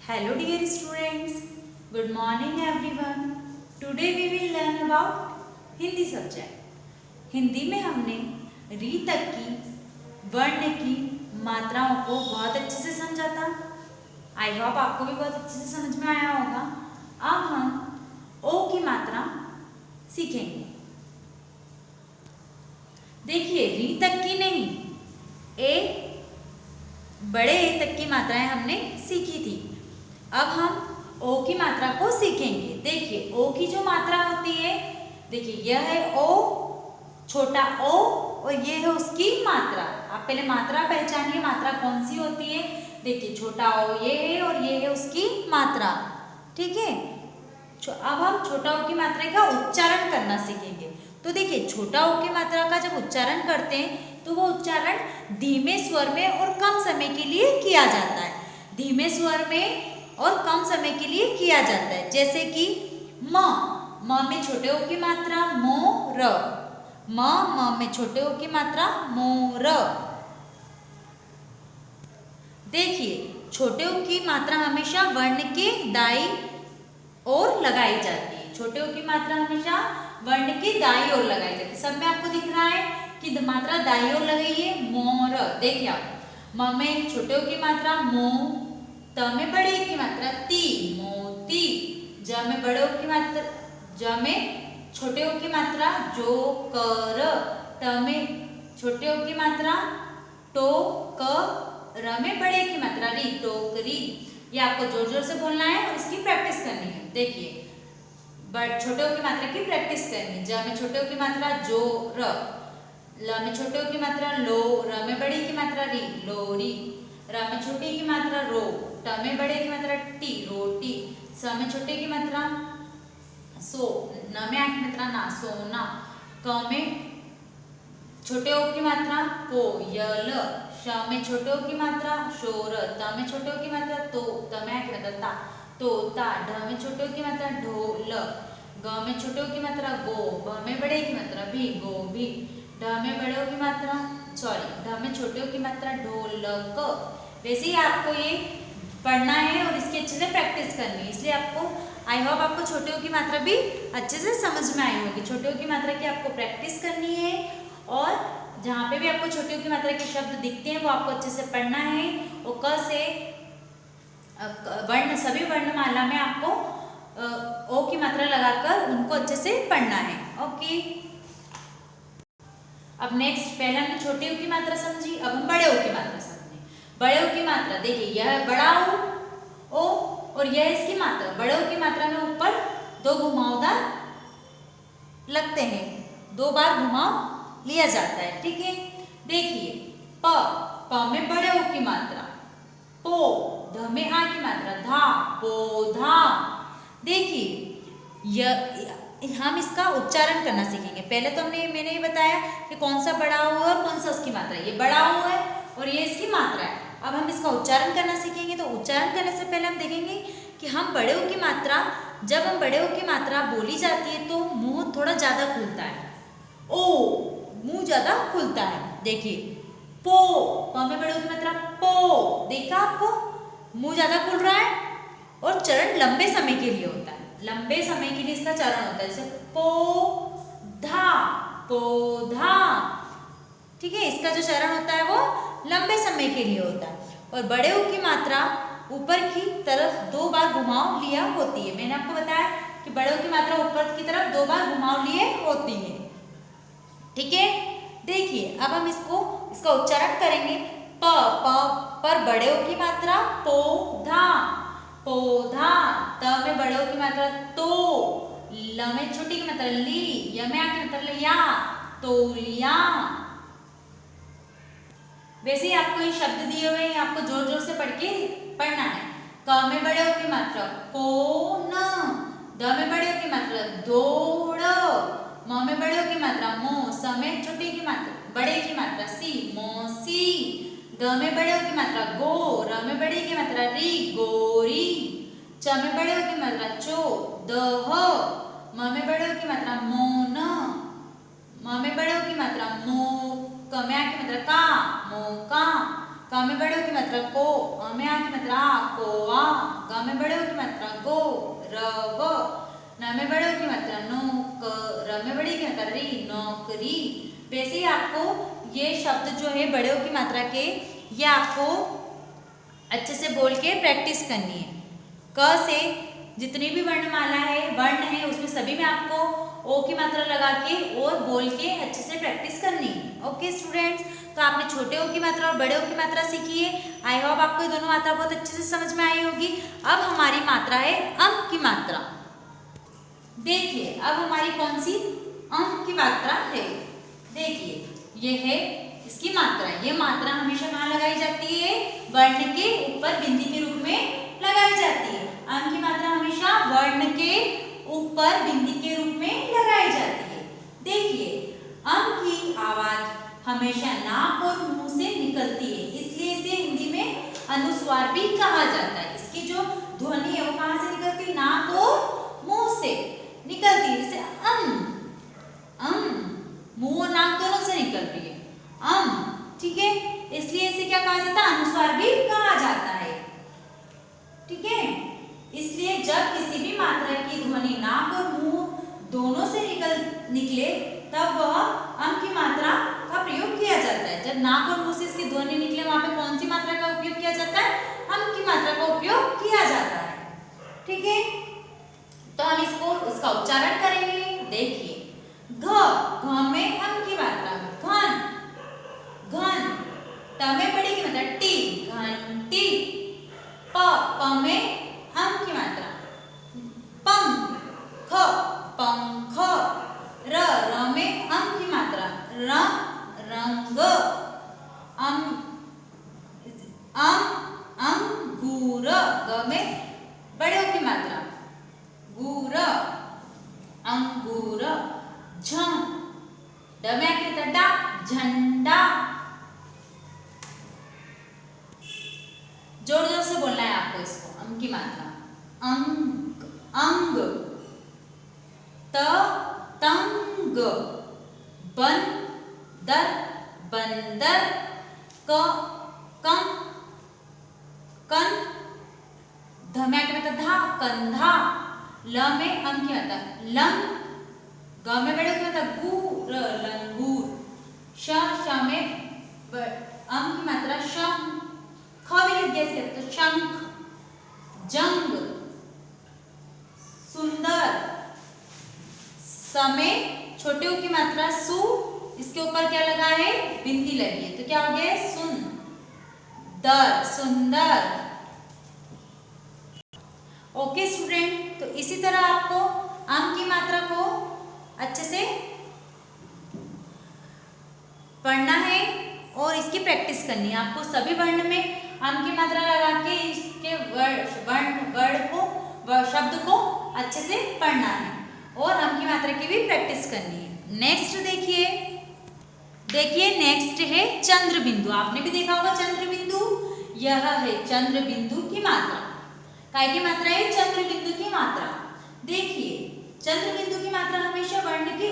Hello dear students, good morning everyone. Today we will learn about Hindi subject. Hindi में हमने री तक की वर्ण की मात्राओं को बहुत अच्छे से समझा था. आई होप आपको भी बहुत अच्छे से समझ में आया होगा. अब हम ओ की मात्रा सीखेंगे. देखिए री तक की नहीं, ए बड़े ए तक की मात्राएं हमने सीखी थी. अब हम ओ की मात्रा को सीखेंगे. देखिए ओ की जो मात्रा होती है, देखिए यह है ओ, छोटा ओ, और ये है उसकी मात्रा. आप पहले मात्रा पहचानिए, मात्रा कौन सी होती है. देखिए छोटा ओ ये है और ये है उसकी मात्रा. ठीक है. अब हम छोटा ओ की मात्रा का उच्चारण करना सीखेंगे. तो देखिए छोटा ओ की मात्रा का जब उच्चारण करते हैं तो वो उच्चारण धीमे स्वर में और कम समय के लिए किया जाता है. धीमे स्वर में और कम समय के लिए किया जाता है. जैसे कि म में छोटे ओ की मात्रा मोर, म में छोटे ओ की मात्रा मोर. देखिए छोटे ओ की मात्रा हमेशा वर्ण के दाई ओर लगाई जाती है. छोटे ओ की मात्रा हमेशा वर्ण के दाई ओर लगाई जाती है. सब में आपको दिख रहा है कि मात्रा दाई ओर लगाइए. मोर. देखिए आप म में छोटे ओ की मात्रा मो, त में बड़े की मात्रा ती, मोती. ज में बड़े ओ की मात्रा, ज में छोटे ओ की मात्रा जो, कर. ट में छोटे ओ की मात्रा टो, क. र में बड़े की मात्रा री, टोकरी. ये आपको जोर जोर से बोलना है और इसकी प्रैक्टिस करनी है. देखिए छोटे ओ की मात्रा की प्रैक्टिस करनी है. ज में छोटे ओ की मात्रा जो, र. ल में छोटे ओ की मात्रा लो, र में बड़ी की मात्रा री, लोरी. र में छोटी की मात्रा रो, ट में बड़े की मात्रा टी, रोटी. स में छोटे की मात्रा सो, न में आ की मात्रा ना, सोना. क में छोटे ओ की मात्रा को, यल. श में छोटे ओ की मात्रा शोर, त में छोटे ओ की मात्रा तो, त में आ की मात्रा ता, तोता. ढ में छोटे ओ की मात्रा ढोल. ग में छोटे ओ की मात्रा गो, भ में बड़े की मात्रा भी, गोभी. ढ में बड़े ओ की मात्रा ढ में छोटे ओ की मात्रा ढोलक. वैसे ही आपको ये पढ़ना है और इसकी अच्छे से प्रैक्टिस करनी है. इसलिए आपको आई होप आपको छोटे ओ की मात्रा भी अच्छे से समझ में आई होगी. छोटे ओ की मात्रा की आपको प्रैक्टिस करनी है और जहाँ पे भी आपको छोटे ओ की मात्रा के शब्द दिखते हैं वो आपको अच्छे से पढ़ना है. और क से वर्ण, सभी वर्णमाला में आपको ओ की मात्रा लगाकर उनको अच्छे से पढ़ना है. ओके. अब नेक्स्ट, पहले हमने छोटे ओ की मात्रा समझी, अब हम बड़े ओ की मात्रा समझें. बड़े ओ की मात्रा देखिए यह बड़ा ओ और यह इसकी मात्रा. बड़े ओ की मात्रा में ऊपर दो घुमावदार लगते हैं, दो बार घुमाव लिया जाता है. ठीक है. देखिए प में बड़े ओ की मात्रा पो, ध में आ की मात्रा धा, पोधा. देखिए हम इसका उच्चारण करना सीखेंगे. पहले तो मैंने ये बताया कि कौन सा बड़ा ओ है और कौन सा उसकी मात्रा है. ये बड़ा ओ है और ये इसकी मात्रा है. अब हम इसका उच्चारण करना सीखेंगे. तो उच्चारण करने से पहले हम देखेंगे कि हम बड़े ओ की मात्रा, जब हम बड़े ओ की मात्रा बोली जाती है तो मुंह थोड़ा ज्यादा खुलता है. ओ, मुंह ज्यादा खुलता है. देखिए पो, प में बड़े ओ की मात्रा पो. देखा आपको मुंह ज्यादा खुल रहा है और चरण लंबे समय के लिए होता है. लंबे समय के लिए इसका चरण होता है. जैसे पोधा, पोधा. ठीक है. इसका जो चरण होता है वो लंबे समय के लिए होता है. और बड़े ओ की मात्रा ऊपर की तरफ दो बार घुमाव लिया होती है. मैंने आपको बताया कि बड़े ओ की मात्रा ऊपर की तरफ दो बार घुमाव लिए होती है. ठीक है. देखिए अब हम इसका उच्चारण करेंगे. प पर बड़े ओ की मात्रा पोधा, पोधा. त में बड़े ओ की मात्रा तो, ल में छोटी की मात्रा ली, य में आ की मात्रा या, तोलिया. वैसे ही आपको ये शब्द दिए हुए हैं, आपको जोर जोर से पढ़ के पढ़ना है. क में बड़े ओ की मात्रा कोन, द में बड़े ओ की मात्रा दौड़, म में बड़े ओ की मात्रा मो, स में छोटी की मात्रा बड़े की मात्रा सी, मोसी. ग में बड़े ओ की मात्रा गो, र में बड़े की मात्रा री, गोरी. च में बड़े ओ की मात्रा चो, दह. म में बड़े ओ की मात्रा मोन, म में बड़े ओ की मात्रा मो, क में आ की मात्रा का, मोका. क में बड़े ओ की मात्रा को, अ में आ की मात्रा कोआ. ग ग में बड़े ओ की मात्रा गो, र व, न में बड़े ओ की मात्रा नो, क, र में बड़ी की मात्रा री, नौकरी। वैसे ही आपको ये शब्द जो है बड़े ओ की मात्रा के, ये आपको अच्छे से बोल के प्रैक्टिस करनी है। क से जितनी भी वर्णमाला है, वर्ण है, उसमें सभी में आपको ओ की मात्रा लगा के और बोल के अच्छे से प्रैक्टिस करनी है। ओके स्टूडेंट्स, तो आपने छोटे ओ की मात्रा और बड़े ओ की मात्रा सीखी है। आई होप आपको ये दोनों मात्रा बहुत अच्छे से समझ में आई होगी। अब हमारी मात्रा है अम की मात्रा। देखिए अब हमारी कौन सी अम की मात्रा है। देखिए ये है इसकी मात्रा। ये मात्रा हमेशा कहाँ लगाई जाती है? वर्ण के ऊपर बिंदी के रूप में लगाई जाती है। अम की मात्रा हमेशा वर्ण के ऊपर बिंदी के रूप में लगाई जाती है। देखिए अम की आवाज हमेशा नाक और मुंह से निकलती है, इसलिए इसे हिंदी में अनुस्वार भी कहा जाता है। इसकी जो ध्वनि है वो कहाँ से निकलती है? नाक और मुंह से निकलती है। जैसे मुंह और नाक दोनों से निकल रही है ठीक है, इसलिए इसे क्या कहा जाता है? अनुस्वार भी कहा जाता है। ठीक है, इसलिए जब किसी भी मात्रा की ध्वनि नाक और मुंह दोनों से निकले तब वह अम की मात्रा का प्रयोग किया जाता है। जब नाक और मुंह से इसकी ध्वनि निकले वहां पे कौन सी मात्रा का उपयोग किया जाता है? अम की मात्रा का उपयोग किया जाता है। ठीक है, तो हम इसका उच्चारण करेंगे। देखिए घ में अम की मात्रा घन, घन। ट में बड़ी की मात्रा टी, घंटी। प में अम की मात्रा पंख, पंख। र में अम की मात्रा रंग, अंगूर। ग में बड़े ओ की मात्रा गूर, अंगूर। झ ड में आके डा, झंडा। जोर जोर से बोलना है आपको इसको। अम की मात्रा अंग, अंग। त तंग, बंदर, बंदर। क कं, कन। ध में आके धा, कंधा। ल में अम की मात्रा लंग। ग में बड़े की मात्रा गूर, लंगूर। श में अम की मात्रा शंख। ख भी लिख दिया तो शंख, जंग, सुंदर। स में छोटे ओ की मात्रा सु, इसके ऊपर क्या लगा है? बिंदी लगी है, तो क्या हो गया? सुंदर, सुंदर। ओके स्टूडेंट, तो इसी तरह आपको अम की मात्रा को अच्छे से पढ़ना है और इसकी प्रैक्टिस करनी है। आपको सभी वर्ण में अम की मात्रा लगा के इसके वर्ड को, शब्द को अच्छे से पढ़ना है और अम की मात्रा की भी प्रैक्टिस करनी है। नेक्स्ट देखिए, नेक्स्ट है चंद्र बिंदु। आपने भी देखा होगा चंद्र बिंदु। यह है चंद्र बिंदु की मात्रा। काय की मात्रा है? चंद्र बिंदु की मात्रा। देखिए चंद्र बिंदु की मात्रा हमेशा वर्ण की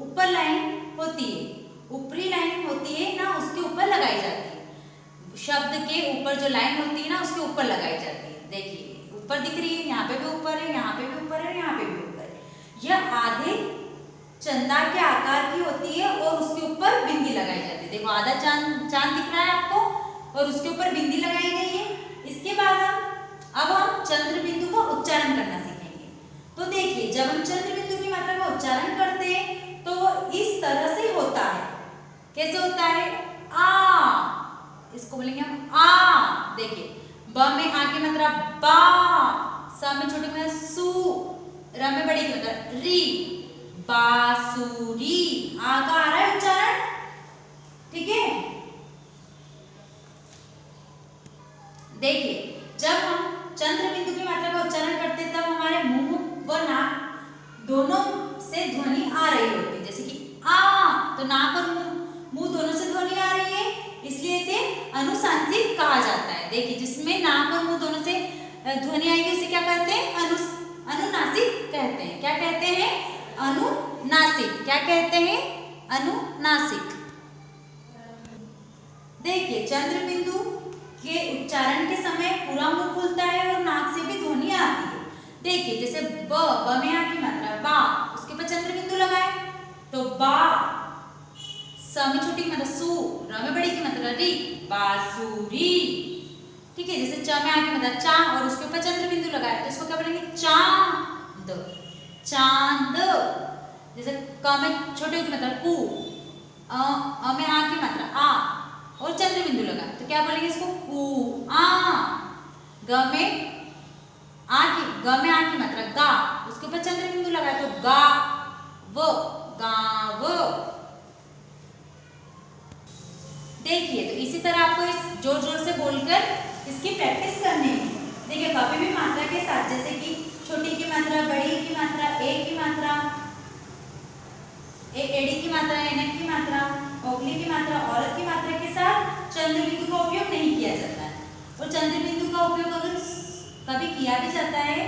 ऊपर लाइन होती है, ऊपरी लाइन होती है ना, उसके ऊपर लगाई जाती है। शब्द के ऊपर जो लाइन होती है ना, उसके ऊपर लगाई जाती है। देखिए ऊपर दिख रही है, यहाँ पे भी ऊपर है, यहाँ पे भी ऊपर है, यहाँ पे भी ऊपर है। यह आधे चंदा के आकार की होती है और उसके ऊपर बिंदी लगाई जाती है। देखो आधा चांद दिख रहा है आपको और उसके ऊपर बिंदी लगाई गई है। इसके बाद अब हम चंद्र बिंदु का उच्चारण करना सीखेंगे। तो देखिए जब हम चंद्र बिंदु की मात्रा का उच्चारण करते हैं तो इस तरह से होता है। कैसे होता है? आ, इसको बोलेंगे हम आ। देखिए ब में आ की मात्रा बा, स में छोटी मात्रा सु, र में बड़ी की मात्रा री, बांसुरी। आ का आ रहा है उच्चारण। ठीक है, देखिए जब हम चंद्र बिंदु की मात्रा का उच्चारण करते हैं तब हमारे मुंह व नाक दोनों से ध्वनि आ रही होती है। जैसे कि आ, तो नाक और मुंह दोनों से ध्वनि आ रही है, इसलिए इसे अनुसांसिक कहा जाता है। देखिए जिसमें नाक और मुंह दोनों से ध्वनि आएगी उसे क्या कहते हैं? अनुनासिक कहते हैं। क्या कहते हैं? अनुनासिक। क्या कहते हैं? अनुनासिक। देखिए चंद्र बिंदु के उच्चारण के समय पूरा मुंह खुलता है और नाक से भी देखिए जैसे ब में आ की मात्रा बा, उसके ऊपर चंद्र बिंदु लगाए तो बा। स में छोटी की मात्रा सु, र में बड़ी की मात्रा री, बांसुरी। ठीक है, जैसे च में आ की मात्रा चा और उसके ऊपर चंद्र बिंदु लगाए तो इसको क्या बोलेंगे चांद, चांद। जैसे क में छोटे की मात्रा कु, अ में आ की मात्रा आ और चंद्र बिंदु लगाए तो क्या बोलेंगे इसको कुआ। ग में आ की मात्रा गा, उसके ऊपर चंद्र बिंदु लगाए तो गा वो, गाव। देखिए तो इसी तरह आपको इस जोर जोर से बोलकर इसकी प्रैक्टिस करनी है। देखिए कभी भी मात्रा के साथ जैसे कि छोटी की मात्रा, बड़ी की मात्रा, ए की मात्रा, एड़ी की मात्रा, एनक की मात्रा, ओखली की मात्रा, औरत की मात्रा के साथ चंद्र बिंदु का उपयोग नहीं किया जाता है। और चंद्र बिंदु का उपयोग अगर कभी किया भी जाता है,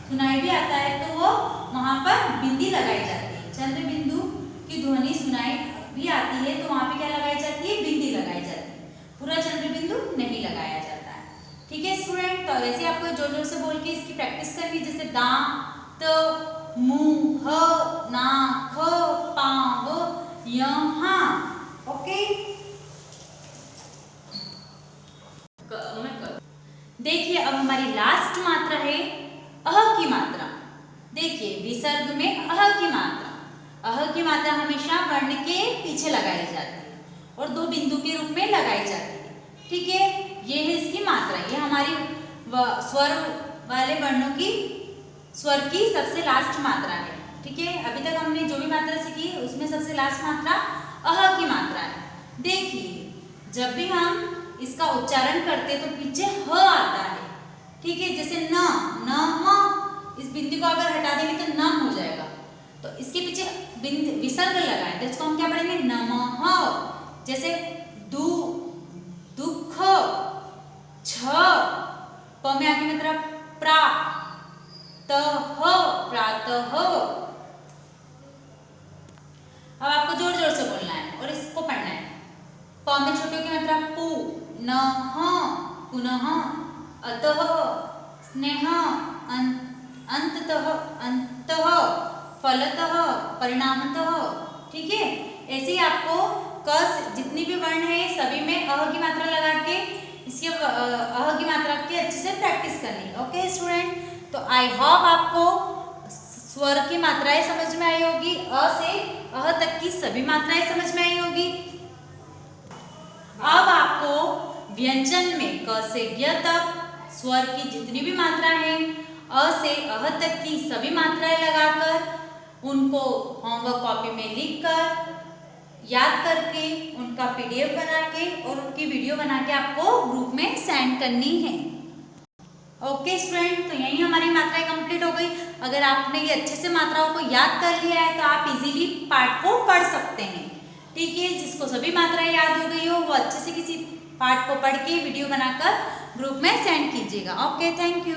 सुनाई भी आता है तो वो वहां पर बिंदी लगाई जाती है। चंद्र बिंदु की ध्वनि सुनाई भी आती है तो वहां पे क्या लगाई जाती है, बिंदी लगाई जाती है। पूरा चंद्र बिंदु नहीं लगाया जाता है। ठीक है स्टूडेंट, तो वैसे आपको जोर जोर से बोल के इसकी प्रैक्टिस करनी है। जैसे दांत, मुंह, नाक, पांव, यहाँ। ओके, देखिए अब हमारी लास्ट मात्रा है अह की मात्रा। देखिए विसर्ग में अह की मात्रा, अह की मात्रा हमेशा वर्ण के पीछे लगाई जाती है और दो बिंदु के रूप में लगाई जाती है। ठीक है, ये है इसकी मात्रा, ये हमारी स्वर वाले वर्णों की स्वर की सबसे लास्ट मात्रा है। ठीक है, अभी तक हमने जो भी मात्रा सीखी उसमें सबसे लास्ट मात्रा अह की मात्रा है। देखिए जब भी हम इसका उच्चारण करते तो पीछे ह आता है। ठीक है, जैसे न, न, म, इस बिंदु को अगर हटा देंगे तो नम हो जाएगा, तो इसके पीछे विसर्ग लगाए तो इसको हम क्या पढ़ेंगे, नमः। जैसे दु, दुख, छ, प में आगे मात्रा प्रा, तह, प्रातः। अब आपको जोर जोर से बोलना है और इसको पढ़ना है। प में छोटे की मात्रा पु, नः, पुनः, अतः, स्नेह, अंततः, अंतः, फलतः, परिणामतः। ठीक है, ऐसे ही आपको क जितनी भी वर्ण है सभी में अह की मात्रा लगा के इसके अह की मात्रा की अच्छे से प्रैक्टिस करनी है। ओके स्टूडेंट, तो आई होप आपको स्वर की मात्राएं समझ में आई होगी, अ से अह तक की सभी मात्राएं समझ में आई होगी। अब आपको व्यंजन में क से य तक स्वर की जितनी भी मात्रा है, अ से अह तक की सभी मात्राएं लगाकर उनको होमवर्क कॉपी में लिखकर याद करके उनका पीडीएफ बना के और उनकी वीडियो बना के आपको ग्रुप में सेंड करनी है। ओके स्टूडेंट, तो यही हमारी मात्राएं कंप्लीट हो गई। अगर आपने ये अच्छे से मात्राओं को याद कर लिया है तो आप इजीली पाठ को पढ़ सकते हैं। ठीक है, जिसको सभी मात्राएं याद हो गई हो वो अच्छे से किसी पाठ को पढ़ के वीडियो बनाकर ग्रुप में सेंड कीजिएगा। Okay, thank you.